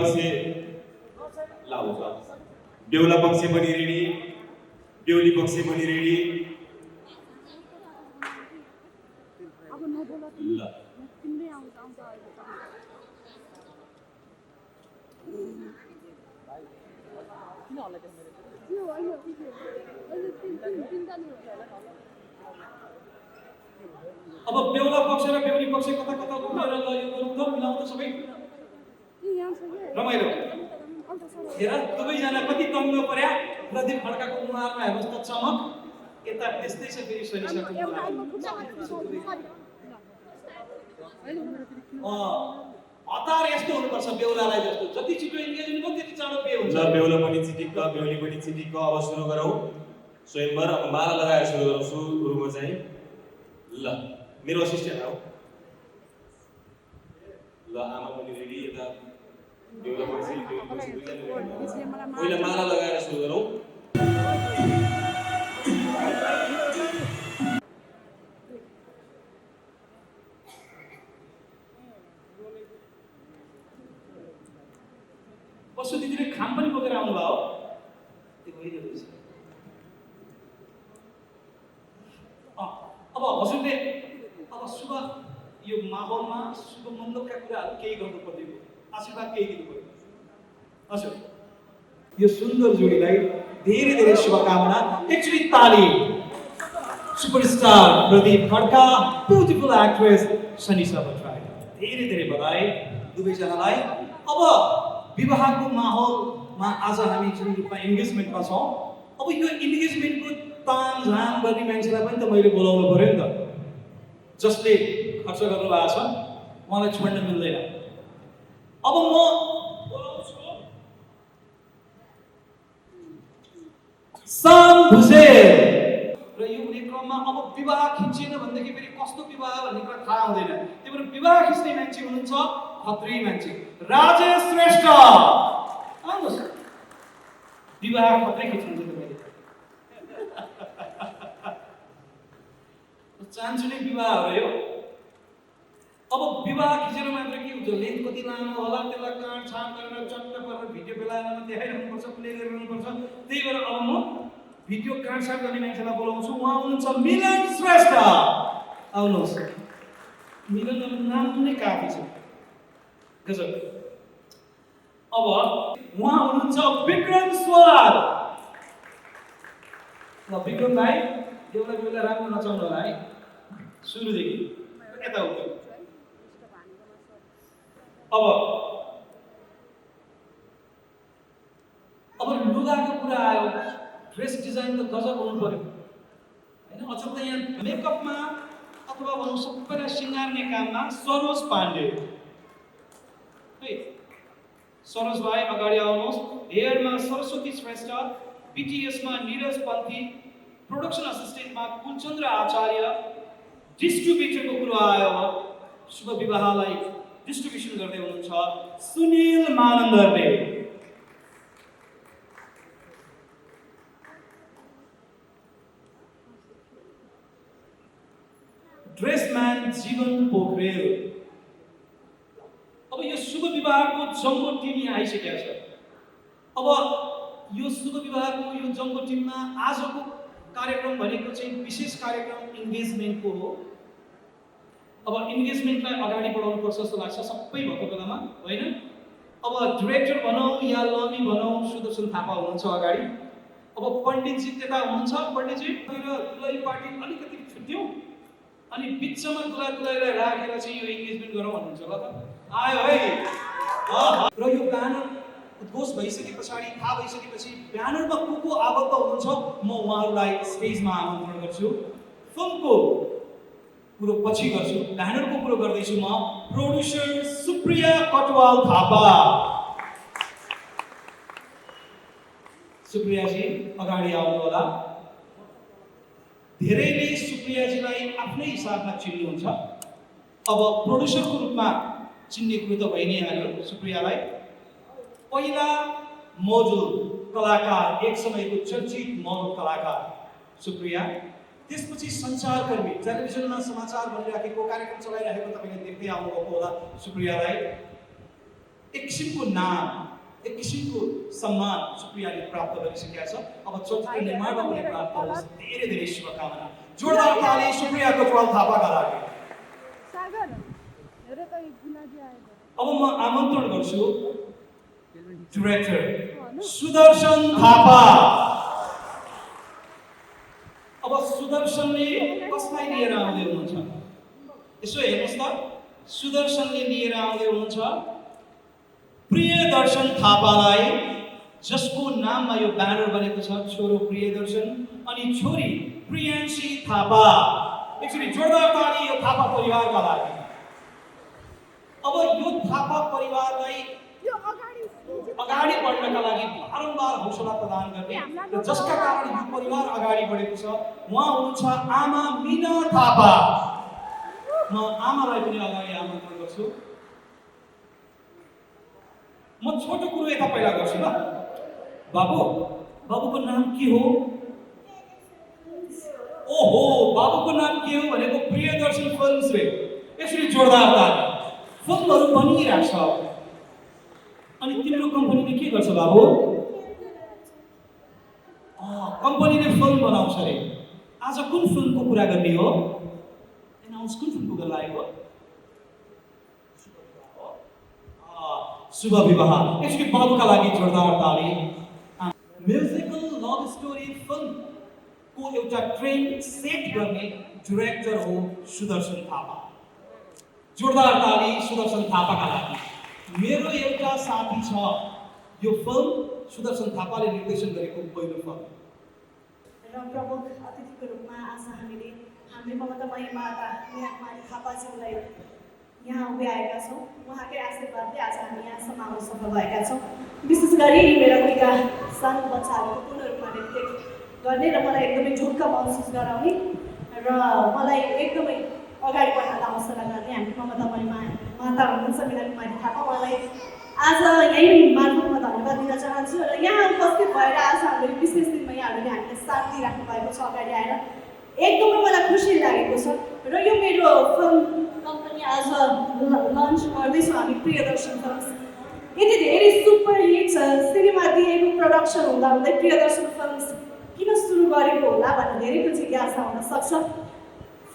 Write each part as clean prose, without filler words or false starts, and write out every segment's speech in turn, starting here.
पक्ष लाउँछ बेहुला पक्ष पनि रेडी बेहुली पक्ष पनि रेडी ल अब बेहुला पक्ष र बेहुली पक्ष कता कता घुमेर ल यो गरौँ त मिलाउँ त सबै रमाइलो हेर दुवैजना कति तङ्ग पर्या प्रदीप खड्काको मुहारमा हेर्नुहोस् त चमक यता त्यस्तै छ फेरि सरिसाको हतार यस्तो हुनुपर्छ बेहुलालाई जस्तो जति छिटो इन्गेजमेन्ट भयो त्यति चाँडो बिहे हुन्छ बेहुला पनि चिटिक्क बेहुली पनि चिटिक्क अब सुरु गरौँ स्वयंवर अब माला लगाएर सुरु गरौँ सुरुमा चाहिँ ल मेरो असिस्टेन्ट आऊ ल आमा पनि रेडी यता बेहुला पनि पहिला माला लगाएर सुरु गरौँ पशु दिदीले खाम पनि बोकेर आउनुभयो त्यो भइदियो रहेछ अब हजुरले अब शुभ यो माहौलमा शुभ मन्दका कुराहरू केही गर्नु पर्दैन आशीर्वाद केही दिनु पर्यो हजुर यो सुन्दर जोडीलाई धेरै धेरै शुभकामना एकचोटि ताली superstar Pradeep Khadka beautiful actress Sanisa Bhattarai धेरै धेरै बधाई दुवैजनालाई अब विवाहको माहौलमा आज हामी जुन रूपमा इन्गेजमेन्टमा छौँ अब यो इन्गेजमेन्टको तामझाम गर्ने मान्छेलाई पनि त मैले बोलाउनु पर्यो नि त जसले खर्च गर्नुभएको छ उहाँलाई छोड्न मिल्दैन अब म बोलाउँछु साम भुजेल र यो हुने क्रममा अब विवाह खिचिएन भनेदेखि फेरि कस्तो विवाह भन्ने कुरा थाहा हुँदैन त्यही भएर विवाह खिच्ने मान्छे हुनुहुन्छ खत्री मान्छे राजेश श्रेष्ठ आउनुहोस् विवाह खत्रै खिच्नुहुन्छ चाहन्छु नै विवाह हो यो अब विवाह खिचेर मात्र के हुन्छ लेन्थ कति लामो होला त्यसलाई काटछाट गरेर चट्ट गरेर भिडियो बेलायमा देखाइरहनुपर्छ प्ले गरिरहनुपर्छ त्यही भएर अब म भिडियो काटछाट गर्ने मान्छेलाई बोलाउँछु उहाँ हुनुहुन्छ मिलन श्रेष्ठ आउनुहोस् मिलन नाम नै काफी छ गजब अब उहाँ हुनुहुन्छ विक्रम स्वाद ल विक्रम भाइ एउटा बेला राम्रो नचाउनु होला है सुरुदेखि यता उता अब लुगाको कुरा आयो ड्रेस डिजाइन त गजब हुनु पर्यो हैन अझ त यहाँ मेकअपमा अथवा भनौँ सबैलाई सिँगार्ने काममा सरोज पाण्डे है सरोज भाइ अगाडि आउनुहोस् हेयरमा सरस्वती श्रेष्ठ बीटीएसमा निरज पन्थी प्रोडक्सन असिस्टेन्टमा कुलचन्द्र आचार्य डिस्ट्रिब्युटरको कुरा आयो शुभ विवाहलाई डिस्ट्रिब्युसन गर्दै हुनुहुन्छ सुनिल मानन्दरले ड्रेसम्यान जीवन पोखरेल अब यो शुभ विवाहको जम्बो टिम यहाँ आइसकेको छ अब यो शुभ विवाहको यो जम्बो टिममा आजको कार्यक्रम भनेको चाहिँ विशेष कार्यक्रम इन्गेजमेन्टको हो अब इन्गेजमेन्टलाई अगाडि बढाउनु पर्छ जस्तो लाग्छ सबै भएको बेलामा होइन अब डिरेक्टर भनौँ या लमी भनौँ सुदर्शन थापा हुनुहुन्छ अगाडि अब पण्डितजी त्यता हुनुहुन्छ पण्डितजी दुलही पार्टी अलिकति छुट्यौँ अनि बिचमा दुलाईलाई राखेर चाहिँ यो इन्गेजमेन्ट गरौँ भन्नुहुन्छ ल त आयो है र यो ब्यानर उद्घोष भइसके पछाडि थाहा भइसकेपछि ब्यानरमा को आबद्ध हुनुहुन्छ म उहाँहरूलाई स्टेजमा आमन्त्रण गर्छु फिल्मको कुरो पछि गर्छु ब्यानरको कुरो गर्दैछु म प्रोड्युसर सुप्रिया कटवाल थापा सुप्रियाजी अगाडि आउनु होला धेरैले सुप्रियाजीलाई आफ्नै हिसाबमा चिन्नुहुन्छ अब प्रोड्युसरको रूपमा चिन्ने कुरो त भइ नै हाल्यो सुप्रियालाई पहिला मोडल कलाकार एक समयको चर्चित मोडल कलाकार सुप्रिया त्यसपछि सञ्चारकर्मी टेलिभिजनमा समाचार भनिराखेको कार्यक्रम चलाइरहेको तपाईले देख्दै आउनुभएको होला सुप्रियालाई एक किसिमको नाम, एक किसिमको सम्मान सुप्रियाले प्राप्त गरिसकेका छ। अब चलचित्र निर्माणमा पनि प्राप्त होस्, धेरै धेरै शुभकामना। जोरदार ताली सुप्रियाको प्रल थापाका लागि। अब म आमन्त्रण गर्छु डाइरेक्टर सुदर्शन थापा। अब सुदर्शनले कसलाई लिएर आउँदै हुनुहुन्छ? यसो हेर्नुहोस् त, सुदर्शनले लिएर आउँदै हुनुहुन्छ प्रियदर्शन थापालाई, जसको नाममा यो ब्यानर बनेको छ छोरो प्रियदर्शन अनि छोरी प्रियांशी थापा। एकचोटि जोरदार ताली यो थापा परिवारका लागि। अब यो थापा परिवारलाई अगाडि बढ्नका लागि बारम्बार हौसला प्रदान गर्ने र जसका कारण यो परिवार अगाडि बढेको छ उहाँ हुनुहुन्छ आमा मीना थापा। म आमालाई पनि अगाडि आमन्त्रण गर्छु। म छोटो कुरो यता पहिला गर्छु ल। बाबु, बाबुको नाम के हो? ओहो, बाबुको नाम के हो भनेको प्रियदर्शन फिल्म्स रे। यसरी जोरदार ताली। फिल्महरू बनिरहेको छ। अनि तिम्रो कम्पनीले के गर्छ बाबु? कम्पनीले फिल्म बनाउँछ रे। आज कुन फिल्मको कुरा गर्ने हो? एनाउन्स कुन फिल्मको गर्न लागेको? शुभ विवाह। यसरी बाबुका लागि जोरदार ताली। म्युजिकल लभ स्टोरी फिल्मको एउटा ट्रेन्ड सेट गर्ने डाइरेक्टर हो सुदर्शन थापा। जोरदार ताली सुदर्शन थापाका लागि। मेरो एउटा साथी छ, यो फिल्म सुदर्शन थापाले निर्देशन गरेको पहिलो फिल्म र प्रमुख अतिथिको रूपमा आज हामीले हाम्रो ममतामयी माता मीनाकुमारी थापाज्यूलाई यहाँ उभ्याएका छौँ। उहाँकै आशीर्वादले आज हामी यहाँसम्म आउन सफल भएका छौँ। विशेष गरी मेरा दुईटा सानो बच्चाहरूको पूर्ण रूपमा नृत्य गर्ने र मलाई एकदमै ढुक्क महसुस गराउने र मलाई एकदमै अगाडि बढ्न हौसला गर्ने हामी ममतामयी माता हुनुहुन्छ मीनाकुमारी थापा। उहाँलाई आज यही मार्फतमा धन्यवाद दिन चाहन्छु र यहाँ उपस्थित भएर आज हाम्रो विशेष दिनमा यहाँहरूले हामीलाई साथ दिइराख्नु भएको छ अगाडि आएर। एकदमै मलाई खुसी लागेको छ र यो मेरो फिल्म कम्पनी आज लन्च गर्दैछौँ हामी प्रियदर्शन फिल्म्स। यति धेरै सुपर हिट सिनेमा दिएको प्रडक्सन हुँदा हुँदै प्रियदर्शन फिल्म्स किन सुरु गरेको होला भन्ने धेरैको जिज्ञासा हुन सक्छ।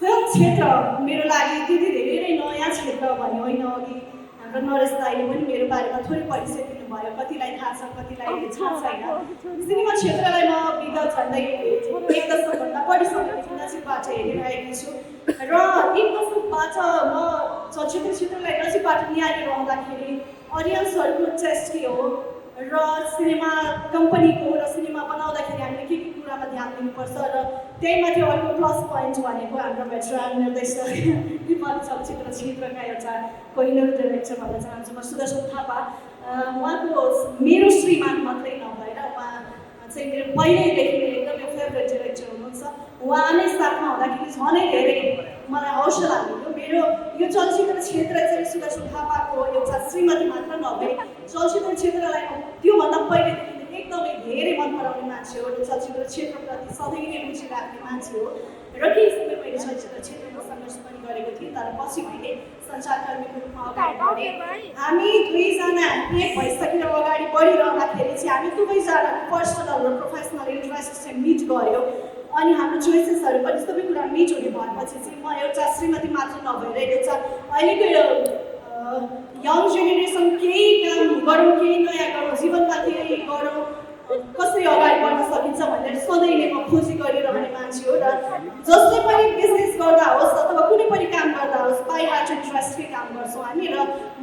फिल्म क्षेत्र मेरो लागि त्यति धेरै नयाँ क्षेत्र भन्ने होइन। अघि हाम्रो नरेश दाइले पनि मेरो बारेमा थोरै परिचय दिनुभयो, कतिलाई थाहा छ कतिलाई थाहा छैन। सिनेमा क्षेत्रलाई म विगत झन्डै 1 दशकभन्दा बढी समयदेखि नजिकबाट हेरिरहेकी छु र 1 दशकबाट म चलचित्र क्षेत्रलाई नजिकबाट निहालिरहँदाखेरि अडियन्सहरूको टेस्ट के हो र सिनेमा कम्पनीको र सिनेमा बनाउँदाखेरि हामीले के कुरामा ध्यान दिनुपर्छ र त्यही माथि अर्को प्लस पोइन्ट भनेको हाम्रो भेटरान निर्देशक नेपाली चलचित्र क्षेत्रका एउटा कोहिनूर डाइरेक्टर भन्न चाहन्छु म सुदर्शन थापा। उहाँको मेरो श्रीमान मात्रै नभएर उहाँ चाहिँ मेरो पहिल्यैदेखि नै एकदमै फेभरेट डाइरेक्टर हुनुहुन्छ। उहाँ नै साथमा हुँदाखेरि झनै धेरै मलाई हौसला मिल्यो। मेरो यो चलचित्र क्षेत्र चाहिँ सुदर्शन थापाको एउटा श्रीमती मात्र नभए चलचित्र क्षेत्रलाई त्योभन्दा पहिलेदेखि एकदमै धेरै मन पराउने मान्छे हो र चलचित्र क्षेत्रप्रति सधैँ नै रुचि राख्ने मान्छे हो र केही समय मैले चलचित्र क्षेत्रमा सङ्घर्ष पनि गरेको थिएँ, तर पछि मैले सञ्चारकर्मीको रूपमा अगाडि बढेँ। हामी दुईजना एक भइसकेर अगाडि बढिरहँदाखेरि चाहिँ हामी दुवैजना पर्सनल र प्रोफेसनल इन्ट्रेस्ट चाहिँ मिट गऱ्यो अनि हाम्रो चोइसेसहरू पनि सबै कुरा मिट हुने भएपछि चाहिँ म एउटा श्रीमती मात्र नभएर एउटा अहिलेको यङ जेनेरेसन केही काम गरौँ, केही नयाँ गरौँ, जीवनमा केही गरौँ, कसरी अगाडि बढ्न सकिन्छ भनेर सधैँ नै म खोजी गरिरहने मान्छे हो र जसले पनि बिजनेस गर्दा होस् अथवा कुनै पनि काम गर्दा होस् बाई हार्ट इन्ट्रेस्टकै काम गर्छौँ हामी। र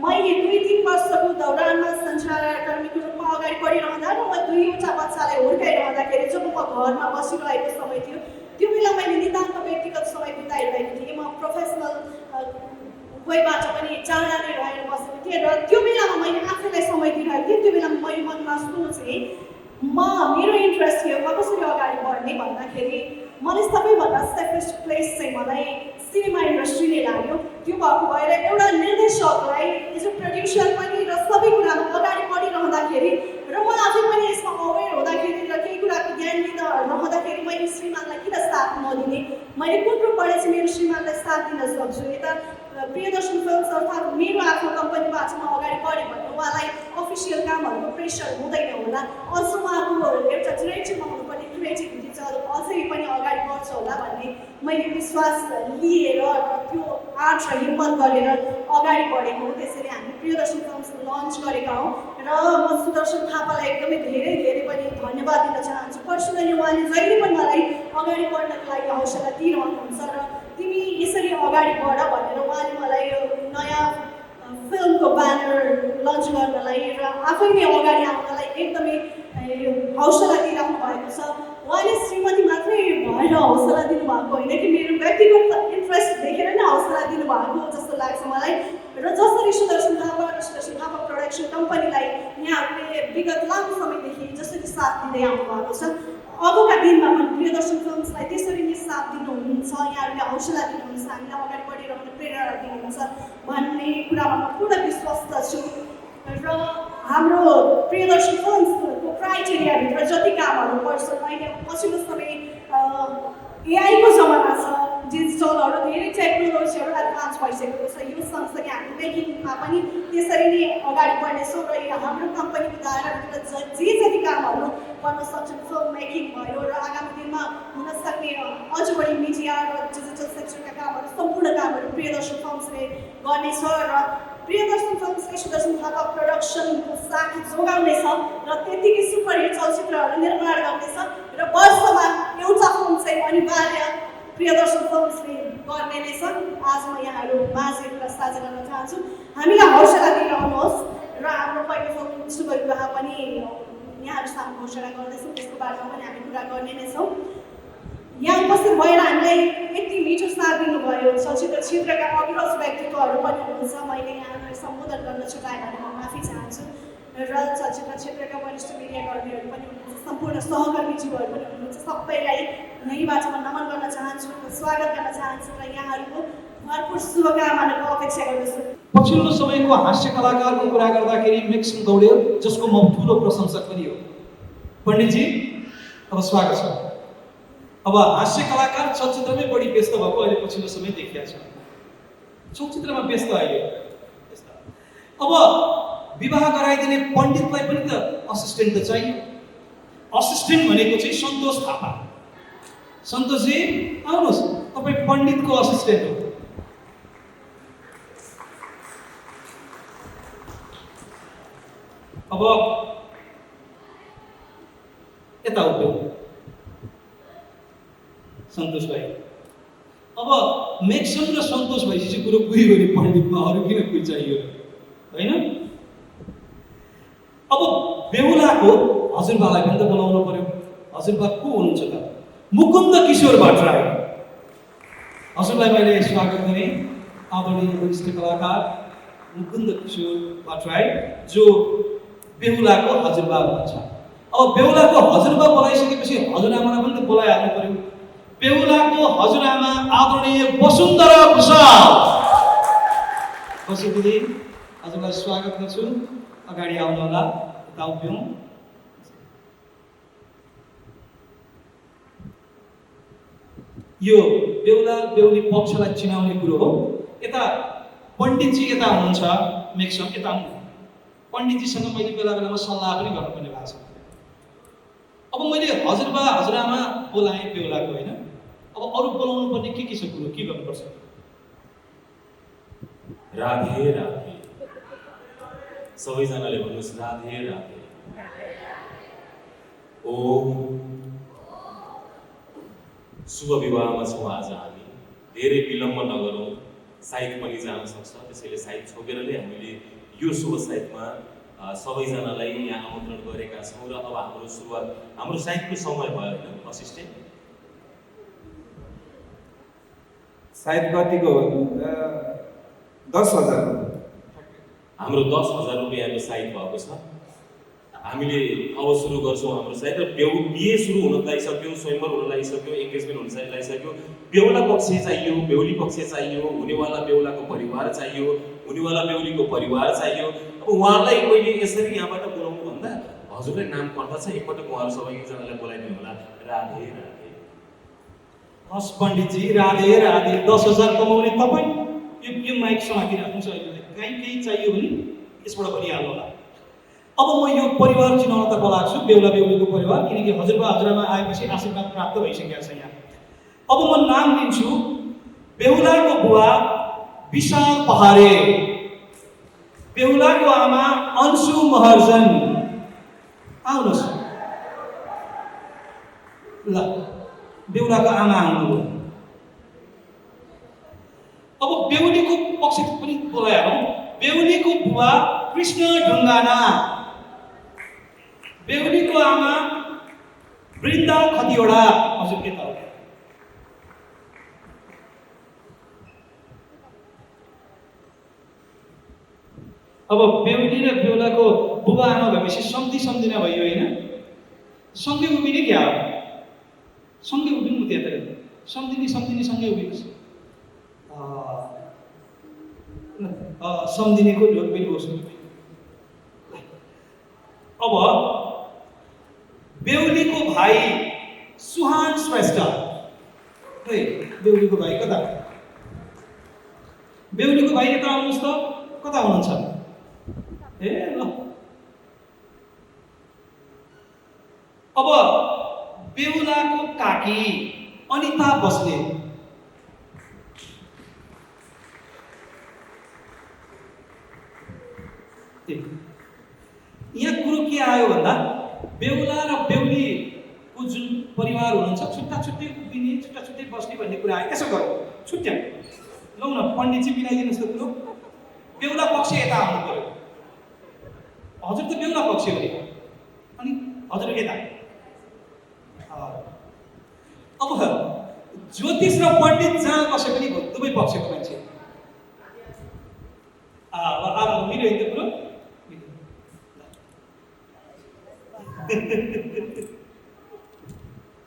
मैले 2-3 वर्षको दौरानमा सञ्चारकर्मीको रूपमा अगाडि बढिरहँदा र म 2वटा बच्चालाई हुर्काइरहँदाखेरि जब म घरमा बसिरहेको समय थियो त्यो बेला मैले नितान्त व्यक्तिगत समय बिताइरहेको थिएँ। म प्रोफेसनल कोहीबाट पनि टाढा नै रहेर बसेको थिएँ र त्यो बेलामा मैले आफैलाई समय दिइरहेको थिएँ। त्यो बेलामा मैले मनमा सोच चाहिँ मेरो इन्ट्रेस्ट थियो म कसरी अगाडि बढ्ने भन्दाखेरि मलाई सबैभन्दा सेफेस्ट प्लेस चाहिँ मलाई सिनेमा इन्डस्ट्री नै लाग्यो। त्यो भएको भएर एउटा निर्देशकलाई एज अ प्रड्युसर पनि र सबै कुरामा अगाडि बढिरहँदाखेरि र म आफै पनि यसमा अवेर हुँदाखेरि र केही कुराको ज्ञान लिँदा रहँदाखेरि मैले श्रीमानलाई किन साथ नदिने मैले कुन रूपबाट चाहिँ मेरो श्रीमानलाई साथ दिन सक्छु। यता प्रियदर्शन फिल्म्स अर्थात् मेरो आफ्नो कम्पनीबाट म अगाडि बढेँ भने उहाँलाई अफिसियल कामहरूको प्रेसर हुँदैन होला, अझ उहाँको एउटा डिरेक्टरमा हुनुपर्ने क्रिएटिभिटी चाहिँ अझै पनि अगाडि बढ्छ होला भन्ने मैले विश्वास लिएर र त्यो आँट र हिम्मत गरेर अगाडि बढेको हो। त्यसैले हामी प्रियदर्शन फिल्म्स लन्च गरेका हौँ र म सुदर्शन थापालाई एकदमै धेरै धेरै पनि धन्यवाद दिन चाहन्छु। पर्सनली उहाँले जहिले पनि मलाई अगाडि बढ्नको लागि हौसला दिइरहनुहुन्छ र तिमी यसरी अगाडि बढ भनेर उहाँले मलाई नयाँ फिल्मको ब्यानर लन्च गर्नलाई र आफै नै अगाडि आउनलाई एकदमै हौसला दिइराख्नु भएको छ। उहाँले श्रीमती मात्रै भएर हौसला दिनुभएको होइन कि मेरो व्यक्तिगत इन्ट्रेस्ट देखेर नै हौसला दिनुभएको जस्तो लाग्छ मलाई। र जसरी सुदर्शन थापा र सुदर्शन थापा प्रोडक्सन कम्पनीलाई यहाँहरूले विगत लामो समयदेखि जसरी साथ दिँदै आउनुभएको छ, अबका दिनमा पनि प्रियदर्शन फिल्म्सलाई त्यसरी नै साथ दिनुहुन्छ, यहाँहरूले हौसला दिनुहुन्छ, हामीलाई अगाडि बढिरहन प्रेरणा दिनुहुन्छ भन्ने कुरामा म पूर्ण विश्वस्त छु। र हाम्रो प्रियदर्शन फिल्म्सको क्राइटेरियाभित्र जति कामहरू पर्छन्, अहिले पछिल्लो समय एआईको जमाना छ, डिजिटलहरू धेरै टेक्नोलोजीहरू एडभान्स भइसकेको छ। यो सँगसँगै हामी मेकिङमा पनि त्यसरी नै अगाडि बढ्नेछौँ र हाम्रो कम्पनीको दायराभित्र जे जति कामहरू गर्न सक्छन्, फिल्म मेकिङ भयो र आगामी दिनमा हुन सक्ने अझ बढी मिडिया र डिजिटल सेक्टरका कामहरू, सम्पूर्ण कामहरू प्रियदर्शन फिल्म्सले गर्नेछ र प्रियदर्शन फिल्म्सले सुदर्शन थापा प्रोडक्सनको साथ जोगाउनेछ र त्यतिकै सुपरहिट चलचित्रहरू निर्माण गर्नेछ र वर्षमा एउटा फिल्म चाहिँ अनिवार्य प्रियदर्शन फिल्म्सले गर्ने नै छ। आज म यहाँहरू माझ कुरा साझा गर्न चाहन्छु। हामीलाई हौसला दिइरहनुहोस् र हाम्रो पहिलो फिल्म शुभ विवाह पनि यहाँहरू सामु घोषणा गर्दैछौँ, त्यसको बारेमा पनि हामी कुरा गर्ने नै छौँ। यहाँ उपस्थित भएर हामीलाई यति मिठो साथ दिनुभयो चलचित्र क्षेत्रका अग्रज व्यक्तित्वहरू पनि हुनुहुन्छ। मैले यहाँलाई सम्बोधन गर्न छुटाएँ भने म माफी चाहन्छु। र चलचित्र क्षेत्रका वरिष्ठ मिडियाकर्मीहरू पनि हुनुहुन्छ, सम्पूर्ण सहकर्मीज्यूहरू पनि हुनुहुन्छ। सबैलाई यही बाटोमा नमन गर्न चाहन्छु, स्वागत गर्न चाहन्छु र यहाँहरूको भरपुर शुभकामनाको अपेक्षा गर्दछु। पछिल्लो समयको हास्य कलाकारको कुरा गर्दाखेरि मिक्सन गौडेल, जसको म ठुलो प्रशंसक पनि हो। पण्डितजी, अब स्वागत छ। अब हास्य कलाकार चलचित्रमै बढी व्यस्त भएको अहिले पछिल्लो समय देखिया छ। चलचित्रमा व्यस्त अहिले। अब विवाह गराइदिने पण्डितलाई पनि त असिस्टेन्ट त चाहियो। असिस्टेन्ट भनेको चाहिँ सन्तोष थापा। सन्तोषजी आउनुहोस्, तपाईँ पण्डितको असिस्टेन्ट हो। अब यता उठ्यो सन्तोष भाइ। अब मेक्सन र सन्तोष भइसकेपछि कुरो पुग्यो भने पण्डितमा अरू किन कोही चाहियो होइन? अब बेहुलाको हजुरबालाई पनि त बोलाउनु पर्यो। हजुरबा को हुनुहुन्छ त? मुकुन्द किशोर भट्टराई। हजुरलाई मैले स्वागत गरेँ। आदरणीय वरिष्ठ कलाकार मुकुन्द किशोर भट्टराई, जो बेहुलाको हजुरबा हुनुहुन्छ। अब बेहुलाको हजुरबा बोलाइसकेपछि हजुरआमालाई पनि त बोलाइहाल्नु पर्यो। बेहुलाको हजुरआमा आदरणीय वसुन्धरा भुसाल। दिदी, हजुरलाई स्वागत गर्छु। अगाडि आउनु होला, यता उभियौँ। यो बेहुला बेहुली पक्षलाई चिनाउने कुरो हो। यता पण्डितजी यता हुनुहुन्छ, मेक्सन यता आउनु। पण्डितजीसँग मैले बेला बेलामा सल्लाह पनि गर्नुपर्ने भएको छ। अब मैले हजुरबा हजुरआमा बोलाएँ बेहुलाको होइन, अब अरू बोलाउनु पर्ने के छ कुरो, के गर्नुपर्छ? राधे राधे। सबैजनाले भन्नुहोस् राधे राधे। ओम। शुभ विवाहमा छौँ आज हामी। धेरै विलम्ब नगरौँ, साइद पनि जान सक्छ, त्यसैले साइद छोपेर नै हामीले यो शुभ साइदमा सबैजनालाई यहाँ आमन्त्रण गरेका छौँ। र अब हाम्रो सुरुवात, हाम्रो साइदको समय भयो होइन असिस्टेन्ट? साइद कतिको? 10,000। हाम्रो 10,000 रुपियाँको साइद भएको छ। हामीले अब सुरु गर्छौँ हाम्रो साइद। र बिहे सुरु हुन लागिसक्यो, स्वयंवर हुन लागिसक्यो, एङ्गेजमेन्ट हुन लागिसक्यो। बेहुला पक्ष चाहियो, बेहुली पक्ष चाहियो, हुनेवाला बेहुलाको परिवार चाहियो, हुनेवाला बेहुलीको परिवार चाहियो। अब उहाँहरूलाई मैले यसरी यहाँबाट बोलाउनु भन्दा हजुरले नाम पर्दछ, एकपटक उहाँहरू सबै एकजनालाई बोलाइदिनु होला। राधे राधे। हस् पण्डितजी, राधे राधे। 10,000 कमाउने तपाईँ यो माइक समातिराख्नुहोस् अहिले। केही चाहियो भने यसबाट भनिहाल्नु होला। अब म यो परिवार चिनाउनतर्फ लाग्छु, बेहुला बेहुलीको परिवार, किनकि हजुरबा हजुरआमा आएपछि आशीर्वाद प्राप्त भइसकेको छ यहाँ। अब म नाम लिन्छु। बेहुलाको बुवा विशाल पहाडे, बेहुलाको आमा अन्सु महर्जन। आउनुहोस्। ल, बेहुलाको आमा आउनुभयो। अब बेहुलीको पक्ष पनि बोलाइहालौँ। बेहुलीको बुवा कृष्ण ढुङ्गाना, बेहुलीको आमा वृन्दा खतिवडा। हजुर के त हो? अब बेहुली र बेहुलाको बुबा आमा भएपछि सम्झिना भयो होइन? सँगै उभिने क्या हो? सँगै उभिनु त्यहाँ त सम्झिने सँगै उभिनुहोस्। सम्झिनेको ढोक पनि बस्नु। अब बेहुलीको भाइ सुहान श्रेष्ठ। बेहुलीको भाइ कता? बेहुलीको भाइ यता आउनुहोस् त। कता हुनुहुन्छ? ए ल। अब बेहुलाको काकी अनिता बस्ने। यहाँ कुरो के आयो भन्दा बेहुला र बेहुलीको जुन परिवार हुनुहुन्छ छुट्टा छुट्टै उभिने, छुट्टा छुट्टै बस्ने भन्ने कुरा आयो। यसो गरौँ, छुट्ट्याउँ। लौ न, पण्डितजी मिलाइदिनुहोस् त कुरो। बेहुला पक्ष यता आउनु पर्यो। हजुर त बेहुला पक्ष हो नि, अनि हजुर यता। अब ज्योतिष र पण्डित जहाँ बसे पनि दुवै पक्षको मान्छे। मिल्यो है त कुरो?